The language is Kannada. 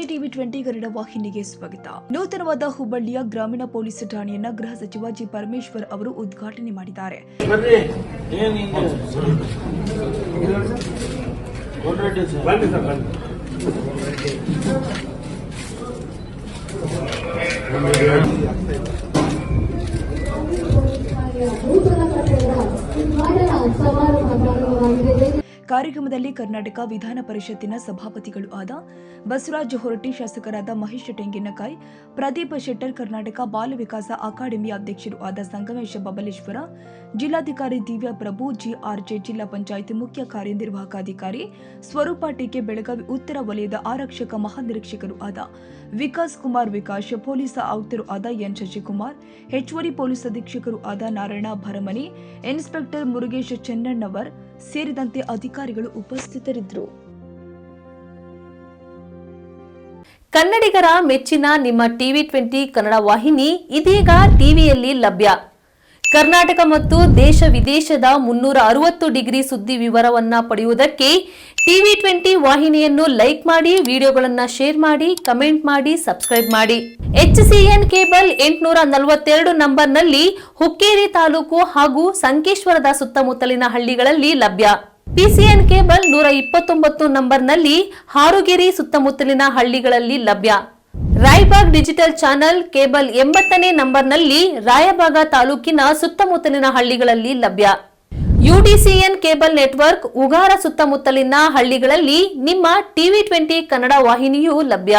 ನಮಸ್ತೆ ಟಿವಿ 20 ಕನ್ನಡ ವಾಹಿನಿಗೆ ಸ್ವಾಗತ. ನೂತನವಾದ ಹುಬ್ಬಳ್ಳಿಯ ಗ್ರಾಮೀಣ ಪೊಲೀಸ್ ಠಾಣೆಯನ್ನ ಗೃಹ ಸಚಿವ ಜಿ ಪರಮೇಶ್ವರ್ ಅವರು ಉದ್ಘಾಟನೆ ಮಾಡಿದ್ದಾರೆ. ಕಾರ್ಯಕ್ರಮದಲ್ಲಿ ಕರ್ನಾಟಕ ವಿಧಾನ ಪರಿಷತ್ತಿನ ಸಭಾಪತಿಗಳು ಆದ ಬಸವರಾಜ ಹೊರಟ್ಟಿ, ಶಾಸಕರಾದ ಮಹೇಶ್ ಟೆಂಗಿನಕಾಯಿ, ಪ್ರದೀಪ್ ಶೆಟ್ಟರ್, ಕರ್ನಾಟಕ ಬಾಲ ವಿಕಾಸ ಅಕಾಡೆಮಿಯ ಅಧ್ಯಕ್ಷರು ಆದ ಸಂಗಮೇಶ ಬಬಲೇಶ್ವರ, ಜಿಲ್ಲಾಧಿಕಾರಿ ದಿವ್ಯಾ ಪ್ರಭು, ಜಿಆರ್ಜೆ, ಜಿಲ್ಲಾ ಪಂಚಾಯಿತಿ ಮುಖ್ಯ ಕಾರ್ಯನಿರ್ವಾಹಕಾಧಿಕಾರಿ ಸ್ವರೂಪ ಟಿಕೆ, ಬೆಳಗಾವಿ ಉತ್ತರ ವಲಯದ ಆರಕ್ಷಕ ಮಹಾನಿರೀಕ್ಷಕರು ಆದ ವಿಕಾಸ್ ಕುಮಾರ್ ವಿಕಾಸ್, ಪೊಲೀಸ್ ಆಯುಕ್ತರು ಆದ ಎನ್ ಶಶಿಕುಮಾರ್, ಹೆಚ್ಚುವರಿ ಪೊಲೀಸ್ ಅಧೀಕ್ಷಕರು ಆದ ನಾರಾಯಣ ಭರಮನಿ, ಇನ್ಸ್ಪೆಕ್ಟರ್ ಮುರುಗೇಶ್ ಚೆನ್ನಣ್ಣವರ್ ಸೇರಿದಂತೆ ಅಧಿಕಾರಿಗಳು ಉಪಸ್ಥಿತರಿದ್ದರು. ಕನ್ನಡಿಗರ ಮೆಚ್ಚಿನ ನಿಮ್ಮ ಟಿವಿ 20 ಕನ್ನಡ ವಾಹಿನಿ ಇದೀಗ ಟಿವಿಯಲ್ಲಿ ಲಭ್ಯ. ಕರ್ನಾಟಕ ಮತ್ತು ದೇಶ ವಿದೇಶದ 360 ಡಿಗ್ರಿ ಸುದ್ದಿ ವಿವರವನ್ನ ಪಡೆಯುವುದಕ್ಕೆ ಟಿವಿ 20 ವಾಹಿನಿಯನ್ನು ಲೈಕ್ ಮಾಡಿ, ವಿಡಿಯೋಗಳನ್ನು ಶೇರ್ ಮಾಡಿ, ಕಮೆಂಟ್ ಮಾಡಿ, ಸಬ್ಸ್ಕ್ರೈಬ್ ಮಾಡಿ. HCN ಕೇಬಲ್ 842 ನಂಬರ್ನಲ್ಲಿ ಹುಕ್ಕೇರಿ ತಾಲೂಕು ಹಾಗೂ ಸಂಕೇಶ್ವರದ ಸುತ್ತಮುತ್ತಲಿನ ಹಳ್ಳಿಗಳಲ್ಲಿ ಲಭ್ಯ. PCN ಕೇಬಲ್ 129 ನಂಬರ್ನಲ್ಲಿ ಹಾರುಗೆರೆ ಸುತ್ತಮುತ್ತಲಿನ ಹಳ್ಳಿಗಳಲ್ಲಿ ಲಭ್ಯ. ರಾಯಬಾಗ್ ಡಿಜಿಟಲ್ ಚಾನೆಲ್ ಕೇಬಲ್ 80ನೇ ನಂಬರ್ನಲ್ಲಿ ರಾಯಬಾಗ ತಾಲೂಕಿನ ಸುತ್ತಮುತ್ತಲಿನ ಹಳ್ಳಿಗಳಲ್ಲಿ ಲಭ್ಯ. UDCN ಕೇಬಲ್ ನೆಟ್ವರ್ಕ್ ಉಗಾರ ಸುತ್ತಮುತ್ತಲಿನ ಹಳ್ಳಿಗಳಲ್ಲಿ ನಿಮ್ಮ ಟಿವಿ 20 ಕನ್ನಡ ವಾಹಿನಿಯೂ ಲಭ್ಯ.